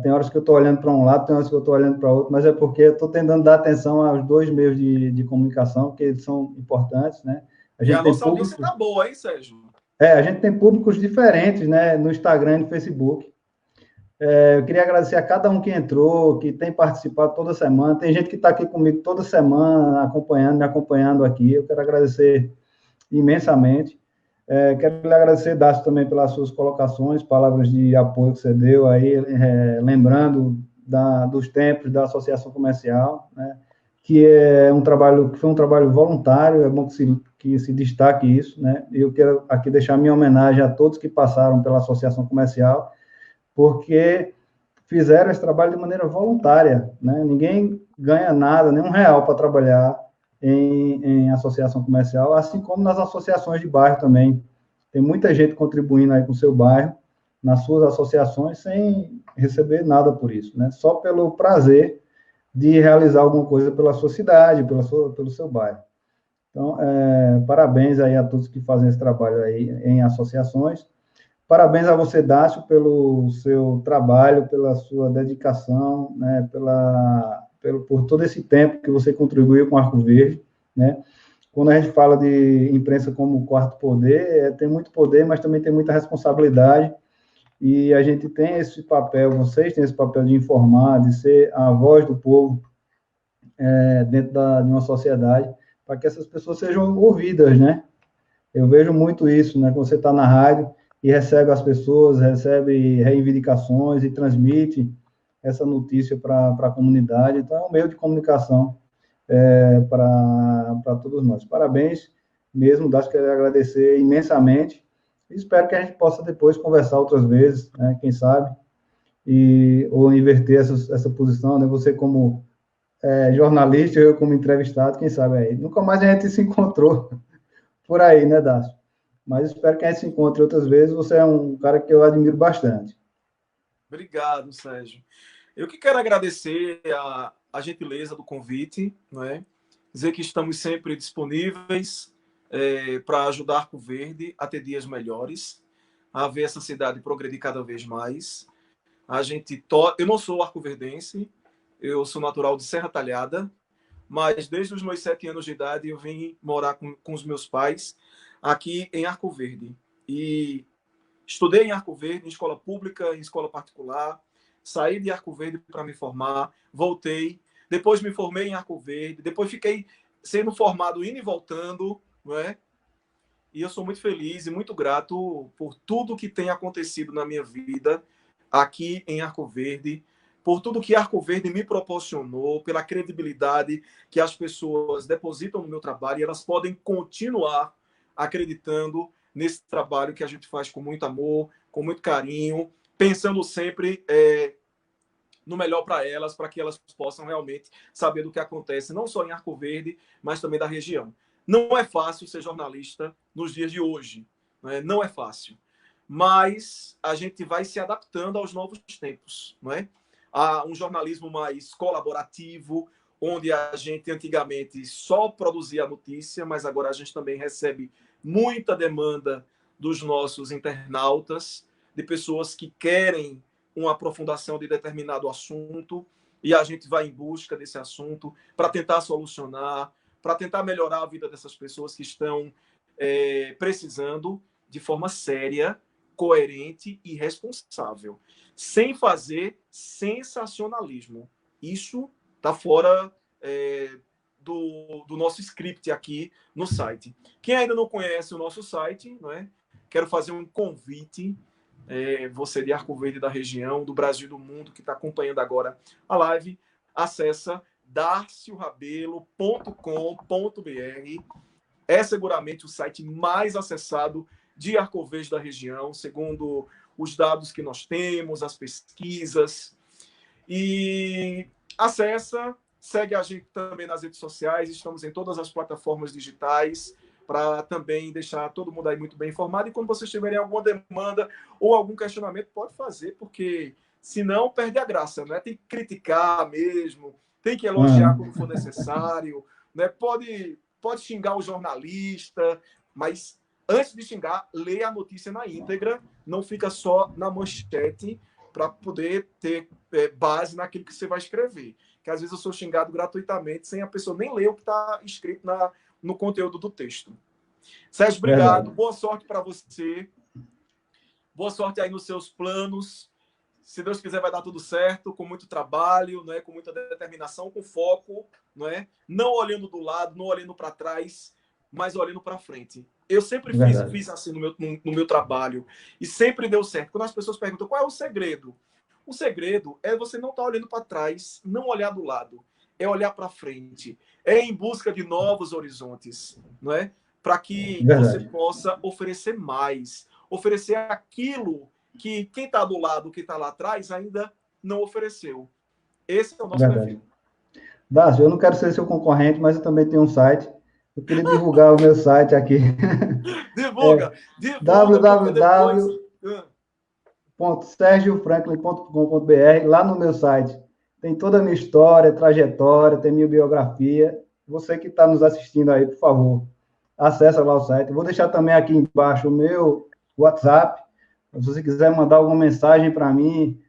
Tem horas que eu estou olhando para um lado, tem horas que eu estou olhando para outro, mas é porque eu estou tentando dar atenção aos dois meios de comunicação, que eles são importantes, né? A nossa audiência está boa, hein, Sérgio? A gente tem públicos diferentes, né, no Instagram e no Facebook. Eu queria agradecer a cada um que entrou, que tem participado toda semana. Tem gente que está aqui comigo toda semana, me acompanhando aqui. Eu quero agradecer imensamente. Quero lhe agradecer, Dácio, também pelas suas colocações, palavras de apoio que você deu aí, lembrando dos tempos da associação comercial, né? Que foi um trabalho voluntário, é bom que se destaque isso, né? Eu quero aqui deixar minha homenagem a todos que passaram pela associação comercial, porque fizeram esse trabalho de maneira voluntária, né? Ninguém ganha nada, nem R$ 1 para trabalhar em associação comercial, assim como nas associações de bairro também. Tem muita gente contribuindo aí com o seu bairro, nas suas associações, sem receber nada por isso, né? Só pelo prazer de realizar alguma coisa pela sua cidade, pelo seu bairro. Então, parabéns aí a todos que fazem esse trabalho aí em associações. Parabéns a você, Dácio, pelo seu trabalho, pela sua dedicação, né, por todo esse tempo que você contribuiu com o Arco Verde, né? Quando a gente fala de imprensa como quarto poder, tem muito poder, mas também tem muita responsabilidade, e a gente tem esse papel, vocês têm esse papel de informar, de ser a voz do povo dentro de uma sociedade, para que essas pessoas sejam ouvidas, né? Eu vejo muito isso, né? Quando você está na rádio e recebe as pessoas, recebe reivindicações e transmite essa notícia para a comunidade. Então, é um meio de comunicação para todos nós. Parabéns mesmo, Dácio, quero agradecer imensamente. Espero que a gente possa depois conversar outras vezes, né? Quem sabe, ou inverter essa posição, né? Você como jornalista, eu como entrevistado, quem sabe aí. Nunca mais a gente se encontrou por aí, né, Dácio? Mas espero que a gente se encontre outras vezes. Você é um cara que eu admiro bastante. Obrigado, Sérgio. Eu que quero agradecer a gentileza do convite, não é? Dizer que estamos sempre disponíveis para ajudar Arco Verde a ter dias melhores, a ver essa cidade progredir cada vez mais. Eu não sou arcoverdense, eu sou natural de Serra Talhada, mas desde os meus 7 anos de idade eu vim morar com os meus pais aqui em Arco Verde. E estudei em Arco Verde, em escola pública, em escola particular, saí de Arco Verde para me formar, voltei, depois me formei em Arco Verde, depois fiquei sendo formado indo e voltando, não é? E eu sou muito feliz e muito grato por tudo que tem acontecido na minha vida aqui em Arco Verde, por tudo que Arco Verde me proporcionou, pela credibilidade que as pessoas depositam no meu trabalho, e elas podem continuar acreditando nesse trabalho que a gente faz com muito amor, com muito carinho, pensando sempre no melhor para elas, para que elas possam realmente saber do que acontece, não só em Arco Verde, mas também da região. Não é fácil ser jornalista nos dias de hoje, né? Não é fácil. Mas a gente vai se adaptando aos novos tempos, não é? A um jornalismo mais colaborativo, onde a gente antigamente só produzia a notícia, mas agora a gente também recebe muita demanda dos nossos internautas, de pessoas que querem uma aprofundação de determinado assunto, e a gente vai em busca desse assunto para tentar solucionar, para tentar melhorar a vida dessas pessoas que estão precisando de forma séria, coerente e responsável, sem fazer sensacionalismo. Isso está fora do nosso script aqui no site. Quem ainda não conhece o nosso site, não é? Quero fazer um convite. Você de Arco Verde da região, do Brasil e do mundo, que está acompanhando agora a live, acessa darciorabelo.com.br. É seguramente o site mais acessado de Arco Verde da região, segundo os dados que nós temos, as pesquisas. E acessa, segue a gente também nas redes sociais, estamos em todas as plataformas digitais, para também deixar todo mundo aí muito bem informado. E quando vocês tiverem alguma demanda ou algum questionamento, pode fazer, porque senão perde a graça, né? Tem que criticar mesmo, tem que elogiar quando for necessário, né? Pode xingar o jornalista, mas antes de xingar, leia a notícia na íntegra, não fica só na manchete, para poder ter base naquilo que você vai escrever. Que às vezes eu sou xingado gratuitamente, sem a pessoa nem ler o que está escrito no conteúdo do texto. Sérgio, obrigado. Verdade. Boa sorte para você. Boa sorte aí nos seus planos. Se Deus quiser, vai dar tudo certo, com muito trabalho, né? Com muita determinação, com foco, não olhando do lado, não olhando para trás, mas olhando para frente. Eu sempre fiz assim no meu trabalho, e sempre deu certo. Quando as pessoas perguntam qual é o segredo, O segredo é você não estar olhando para trás, não olhar do lado, é olhar para frente, é em busca de novos horizontes, não é? Para que você Verdade, possa oferecer mais, oferecer aquilo que quem está do lado, quem está lá atrás, ainda não ofereceu. Esse é o nosso verdade. perfil. Dácio, eu não quero ser seu concorrente, mas eu também tenho um site. Eu queria divulgar o meu site aqui. Divulga, divulga, porque depois. www.sergiofranklin.com.br. Lá no meu site tem toda a minha história, trajetória, tem minha biografia. Você que está nos assistindo aí, por favor, acesse lá o site. Eu vou deixar também aqui embaixo o meu WhatsApp. Se você quiser mandar alguma mensagem para mim,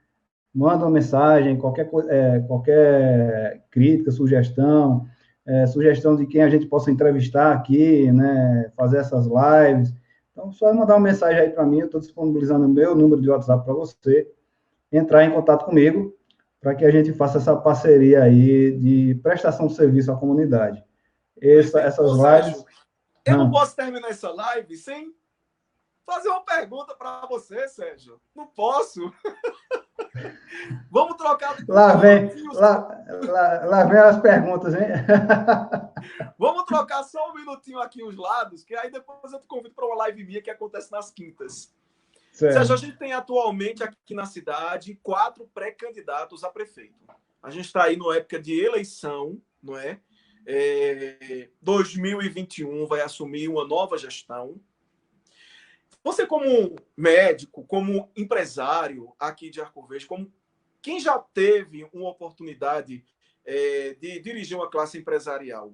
manda uma mensagem, qualquer crítica, sugestão, sugestão de quem a gente possa entrevistar aqui, né, fazer essas lives. Então, só mandar uma mensagem aí para mim, eu estou disponibilizando o meu número de WhatsApp para você, entrar em contato comigo, para que a gente faça essa parceria aí de prestação de serviço à comunidade. Perfeito. Essas Ô, lives... Sérgio, eu não posso terminar essa live sem fazer uma pergunta para você, Sérgio. Não posso. Vamos trocar Lá uns vem, minutinhos. lá vem as perguntas, hein? Vamos trocar só um minutinho aqui os lados, que aí depois eu te convido para uma live minha que acontece nas quintas. Sérgio, a gente tem atualmente aqui na cidade 4 pré-candidatos a prefeito. A gente está aí numa época de eleição, não é? 2021 vai assumir uma nova gestão. Você, como médico, como empresário aqui de Arco Verde, como quem já teve uma oportunidade de dirigir uma classe empresarial,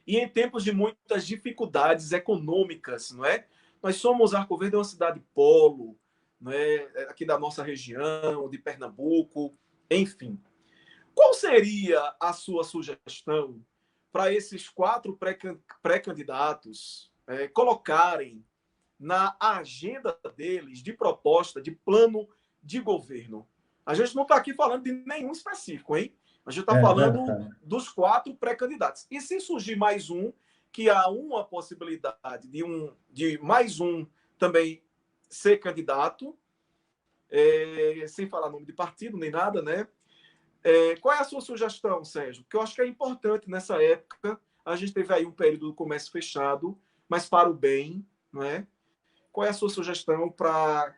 e em tempos de muitas dificuldades econômicas, não é? Nós somos, Arco Verde é uma cidade polo, não é? Aqui da nossa região, de Pernambuco, enfim. Qual seria a sua sugestão para esses 4 pré-candidatos colocarem na agenda deles de proposta, de plano de governo? A gente não está aqui falando de nenhum específico, hein? A gente está falando dos 4 pré-candidatos. E se surgir mais um, que há uma possibilidade de mais um também ser candidato, sem falar nome de partido nem nada, né? Qual é a sua sugestão, Sérgio? Porque eu acho que é importante nessa época. A gente teve aí um período do comércio fechado, mas para o bem, não é? Qual é a sua sugestão para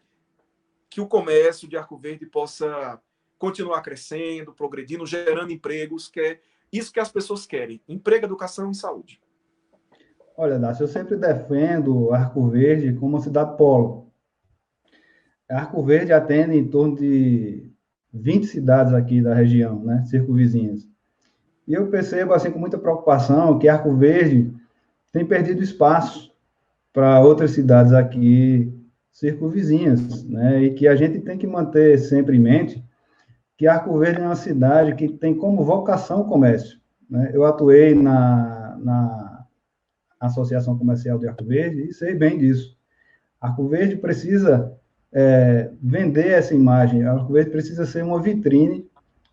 que o comércio de Arco Verde possa continuar crescendo, progredindo, gerando empregos, que é isso que as pessoas querem: emprego, educação e saúde? Olha, Dácio, eu sempre defendo Arco Verde como uma cidade polo. Arco Verde atende em torno de 20 cidades aqui da região, né, circunvizinhas. E eu percebo, assim, com muita preocupação, que Arco Verde tem perdido espaço para outras cidades aqui circunvizinhas, né, e que a gente tem que manter sempre em mente que Arco Verde é uma cidade que tem como vocação o comércio, né? Eu atuei na Associação Comercial de Arco Verde e sei bem disso. Arco Verde precisa vender essa imagem. Arco Verde precisa ser uma vitrine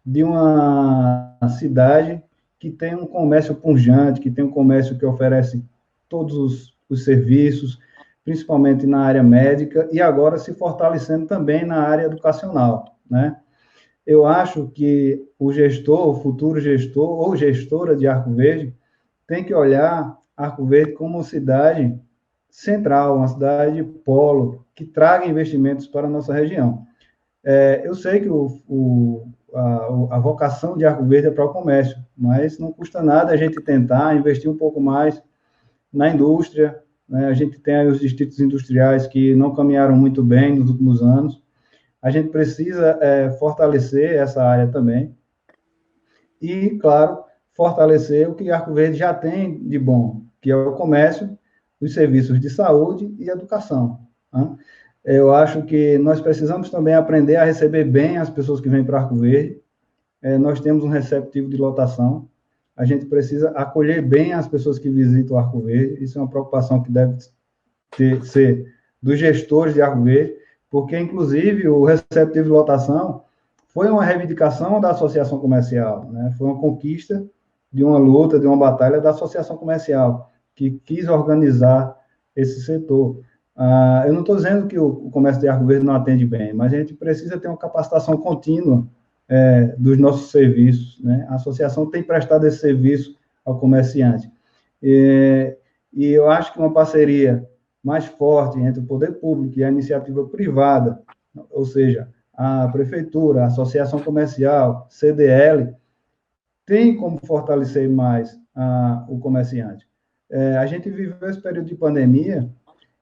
de uma cidade que tem um comércio pujante, que tem um comércio que oferece todos os serviços, principalmente na área médica, e agora se fortalecendo também na área educacional, né? Eu acho que o gestor, o futuro gestor ou gestora de Arco Verde tem que olhar Arco Verde como uma cidade central, uma cidade polo, que traga investimentos para a nossa região. Eu sei que a vocação de Arco Verde é para o comércio, mas não custa nada a gente tentar investir um pouco mais na indústria, né? A gente tem aí os distritos industriais que não caminharam muito bem nos últimos anos. A gente precisa fortalecer essa área também. E, claro, fortalecer o que Arco Verde já tem de bom, que é o comércio, os serviços de saúde e educação, né? Eu acho que nós precisamos também aprender a receber bem as pessoas que vêm para Arco Verde. Nós temos um receptivo de lotação. A gente precisa acolher bem as pessoas que visitam Arco Verde. Isso é uma preocupação que deve ser dos gestores de Arco Verde, porque, inclusive, o receptivo de lotação foi uma reivindicação da associação comercial, né? Foi uma conquista de uma luta, de uma batalha da associação comercial, que quis organizar esse setor. Eu não estou dizendo que o comércio de Arco Verde não atende bem, mas a gente precisa ter uma capacitação contínua dos nossos serviços, né? A associação tem prestado esse serviço ao comerciante. E eu acho que uma parceria mais forte entre o poder público e a iniciativa privada, ou seja, a prefeitura, a associação comercial, CDL, tem como fortalecer mais o comerciante. A gente viveu esse período de pandemia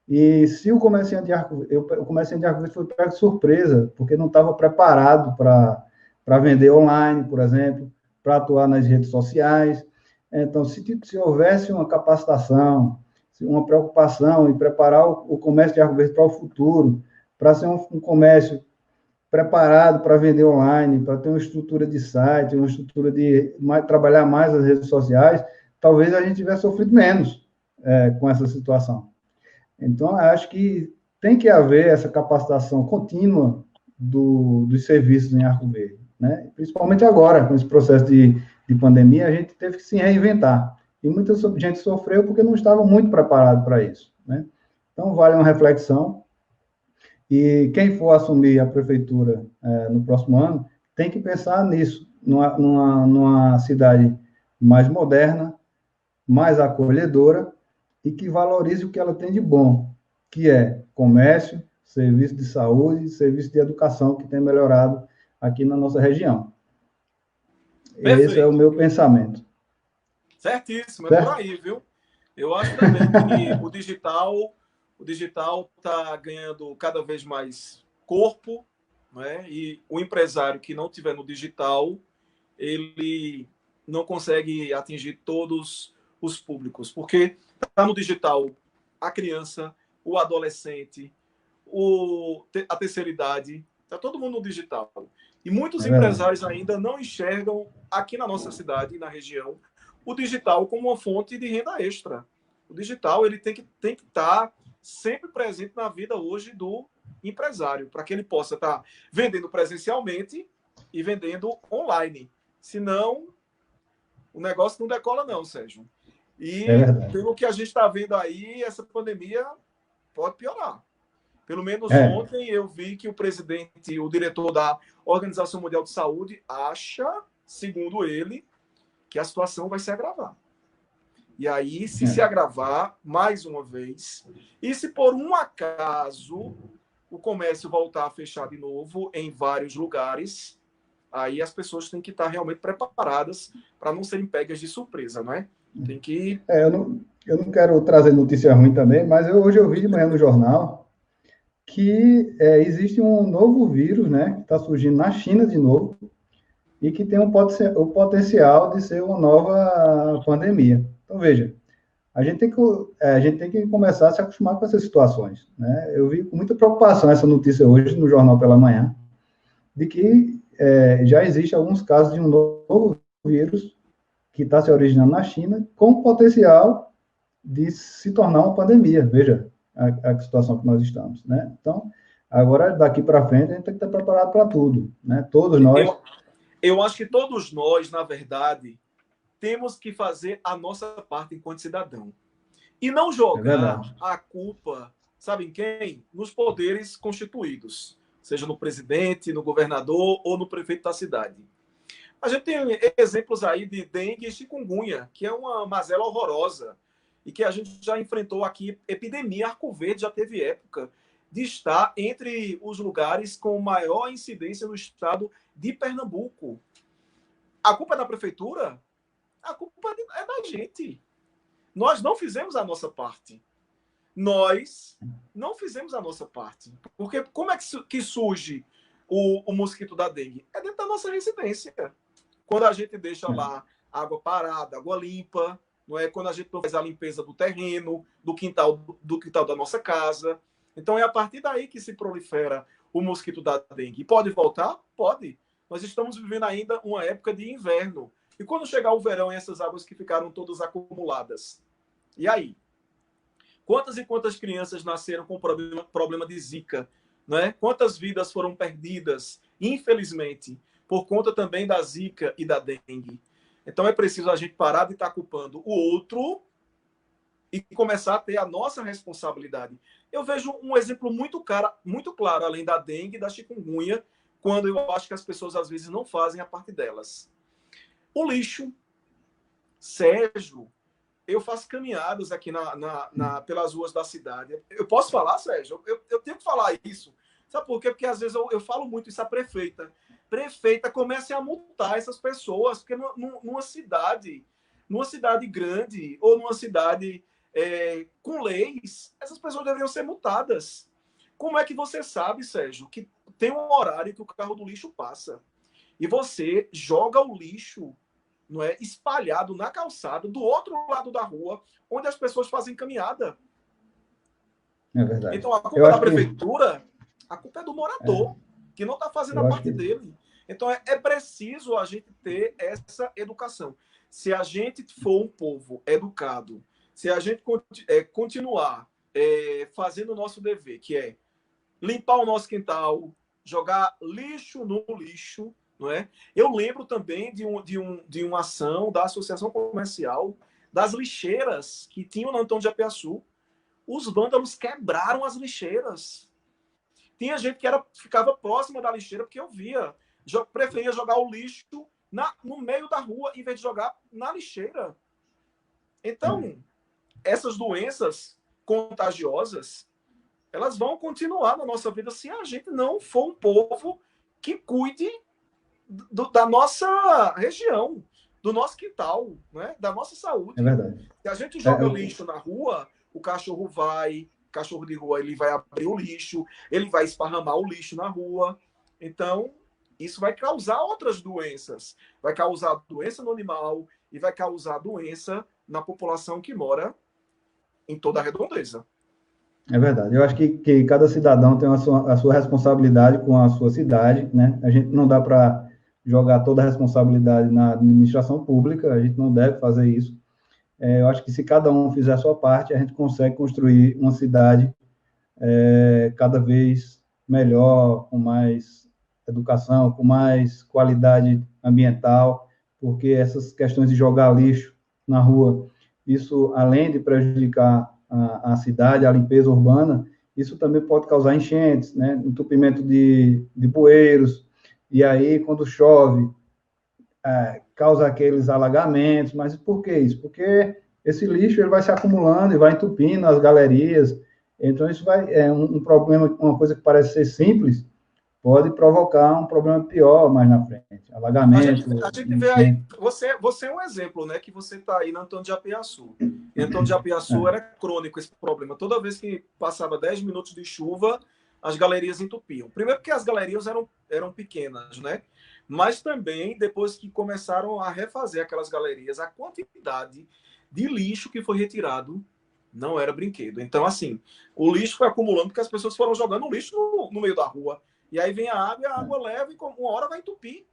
e se o comerciante de Arco Verde foi pego de surpresa, porque não estava preparado para vender online, por exemplo, para atuar nas redes sociais. Então, se houvesse uma capacitação, uma preocupação em preparar o comércio de Arco Verde para o futuro, para ser um comércio preparado para vender online, para ter uma estrutura de site, uma estrutura de trabalhar mais as redes sociais, talvez a gente tivesse sofrido menos com essa situação. Então, acho que tem que haver essa capacitação contínua dos serviços em Arco Verde, né? Principalmente agora, com esse processo de pandemia, a gente teve que se reinventar. E muita gente sofreu porque não estava muito preparado para isso, né? Então, vale uma reflexão. E quem for assumir a prefeitura no próximo ano tem que pensar nisso, numa cidade mais moderna, mais acolhedora e que valorize o que ela tem de bom, que é comércio, serviço de saúde, serviço de educação, que tem melhorado aqui na nossa região. Perfeito. Esse é o meu pensamento. Certíssimo, é por aí, viu? Eu acho também que o digital está ganhando cada vez mais corpo, né? E o empresário que não tiver no digital, ele não consegue atingir todos os públicos, porque está no digital a criança, o adolescente, a terceira idade, está todo mundo no digital. E muitos empresários ainda não enxergam aqui na nossa cidade, na região, o digital como uma fonte de renda extra. O digital ele tem que estar sempre presente na vida hoje do empresário, para que ele possa estar vendendo presencialmente e vendendo online. Senão, o negócio não decola não, Sérgio. E pelo que a gente está vendo aí, essa pandemia pode piorar. Pelo menos ontem eu vi que o presidente, o diretor da Organização Mundial de Saúde, acha, segundo ele, que a situação vai se agravar. E aí, se agravar, mais uma vez, e se por um acaso o comércio voltar a fechar de novo em vários lugares, aí as pessoas têm que estar realmente preparadas para não serem pegas de surpresa, não é? Tem que... eu não quero trazer notícia ruim também, mas hoje eu vi de manhã no jornal que existe um novo vírus, né, que está surgindo na China de novo, e que tem o potencial de ser uma nova pandemia. Então, veja, a gente tem que começar a se acostumar com essas situações, né? Eu vi com muita preocupação essa notícia hoje no jornal pela manhã, de que já existe alguns casos de um novo vírus que está se originando na China, com potencial de se tornar uma pandemia. Veja a situação que nós estamos, né? Então, agora, daqui para frente, a gente tem que estar preparado para tudo, né? Todos nós... Eu acho que todos nós, na verdade, temos que fazer a nossa parte enquanto cidadão. E não jogar a culpa, sabe em quem? Nos poderes constituídos. Seja no presidente, no governador ou no prefeito da cidade. A gente tem exemplos aí de dengue e chikungunya, que é uma mazela horrorosa. E que a gente já enfrentou aqui, epidemia. Arco Verde já teve época de estar entre os lugares com maior incidência no estado de Pernambuco. A culpa é da prefeitura? A culpa é da gente. Nós não fizemos a nossa parte. Nós não fizemos a nossa parte. Porque como é que surge o mosquito da dengue? É dentro da nossa residência. Quando a gente deixa lá água parada, água limpa, não é? Quando a gente não faz a limpeza do terreno, do quintal da nossa casa. Então é a partir daí que se prolifera o mosquito da dengue. E pode voltar? Pode. Nós estamos vivendo ainda uma época de inverno. E quando chegar o verão, essas águas que ficaram todas acumuladas? E aí? Quantas e quantas crianças nasceram com problema de Zika? Né? Quantas vidas foram perdidas, infelizmente, por conta também da Zika e da dengue? Então é preciso a gente parar de estar culpando o outro e começar a ter a nossa responsabilidade. Eu vejo um exemplo muito claro, além da dengue e da chikungunya, quando eu acho que as pessoas às vezes não fazem a parte delas. O lixo. Sérgio, eu faço caminhadas aqui pelas ruas da cidade. Eu posso falar, Sérgio? Eu tenho que falar isso. Sabe por quê? Porque às vezes eu falo muito isso à prefeita. Prefeita, comece a multar essas pessoas, porque numa cidade grande ou numa cidade com leis, essas pessoas deveriam ser multadas. Como é que você sabe, Sérgio, que tem um horário que o carro do lixo passa e você joga o lixo, não é, espalhado na calçada do outro lado da rua, onde as pessoas fazem caminhada? É verdade. Então, a culpa da prefeitura, a culpa é do morador, que não está fazendo a parte dele. Então, é preciso a gente ter essa educação. Se a gente for um povo educado, se a gente continuar fazendo o nosso dever, que é limpar o nosso quintal, jogar lixo no lixo, não é? Eu lembro também de uma ação da Associação Comercial das lixeiras que tinham no Antônio de Apiaçu. Os vândalos quebraram as lixeiras. Tinha gente que ficava próxima da lixeira, porque eu via, preferia jogar o lixo no meio da rua, em vez de jogar na lixeira. Então, essas doenças contagiosas, elas vão continuar na nossa vida se a gente não for um povo que cuide da nossa região, do nosso quintal, né? Da nossa saúde. É verdade. Se a gente joga lixo na rua, o cachorro de rua, ele vai abrir o lixo, ele vai esparramar o lixo na rua. Então, isso vai causar outras doenças. Vai causar doença no animal e vai causar doença na população que mora em toda a redondeza. É verdade. Eu acho que cada cidadão tem a sua responsabilidade com a sua cidade, né? A gente não dá para jogar toda a responsabilidade na administração pública, a gente não deve fazer isso. Eu acho que se cada um fizer a sua parte, a gente consegue construir uma cidade cada vez melhor, com mais educação, com mais qualidade ambiental, porque essas questões de jogar lixo na rua, isso, além de prejudicar a cidade, a limpeza urbana, isso também pode causar enchentes, né? Entupimento de bueiros, e aí, quando chove, causa aqueles alagamentos. Mas por que isso? Porque esse lixo ele vai se acumulando e vai entupindo as galerias. Então, isso um problema, uma coisa que parece ser simples, pode provocar um problema pior mais na frente. Alagamento. A gente vê aí, você é um exemplo, né? Que você está aí no Antônio de Apiaçu. E Antônio de Apiaçu era crônico esse problema. Toda vez que passava 10 minutos de chuva, as galerias entupiam. Primeiro porque as galerias eram pequenas, né? Mas também, depois que começaram a refazer aquelas galerias, a quantidade de lixo que foi retirado não era brinquedo. Então, assim, o lixo foi acumulando porque as pessoas foram jogando lixo no meio da rua. E aí vem a água e a água leva e uma hora vai entupir.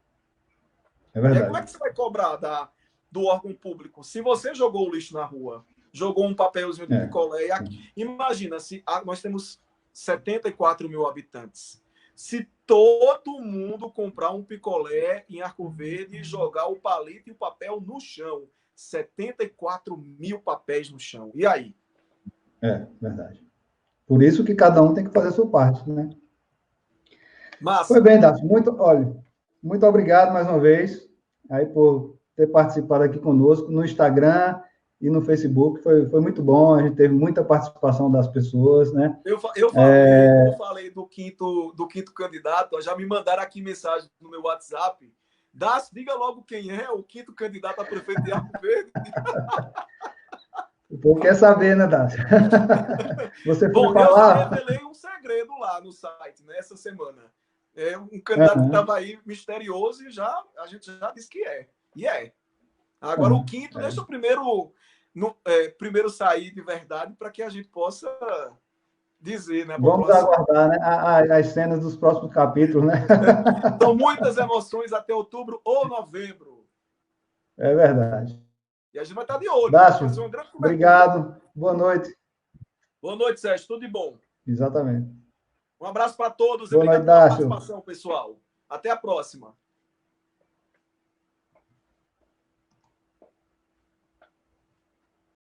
É verdade. E aí, como é que você vai cobrar do órgão público? Se você jogou o lixo na rua, jogou um papelzinho de picolé, imagina, nós temos 74 mil habitantes. Se todo mundo comprar um picolé em Arco Verde e jogar o palito e o papel no chão, 74 mil papéis no chão. E aí? Verdade. Por isso que cada um tem que fazer a sua parte, né? Massa. Foi bem, Dácio. Muito obrigado mais uma vez aí por ter participado aqui conosco no Instagram e no Facebook. Foi muito bom, a gente teve muita participação das pessoas, né? Eu falei do quinto candidato, já me mandaram aqui mensagem no meu WhatsApp. Dácio, diga logo quem é o quinto candidato a prefeito de Arco Verde. O povo quer saber, né, Dácio? Você foi falar... eu já revelei um segredo lá no site, né, essa semana. Um candidato que estava aí misterioso e a gente já disse que é. E é. Agora o quinto, deixa o primeiro sair de verdade para que a gente possa dizer, né? Vamos aguardar, né? As cenas dos próximos capítulos, né? São muitas emoções até outubro ou novembro. É verdade. E a gente vai estar de olho. Dácio, obrigado. Boa noite. Boa noite, Sérgio. Tudo de bom. Exatamente. Um abraço para todos. Boa Obrigado noite, pela Dácio. participação, pessoal. Até a próxima.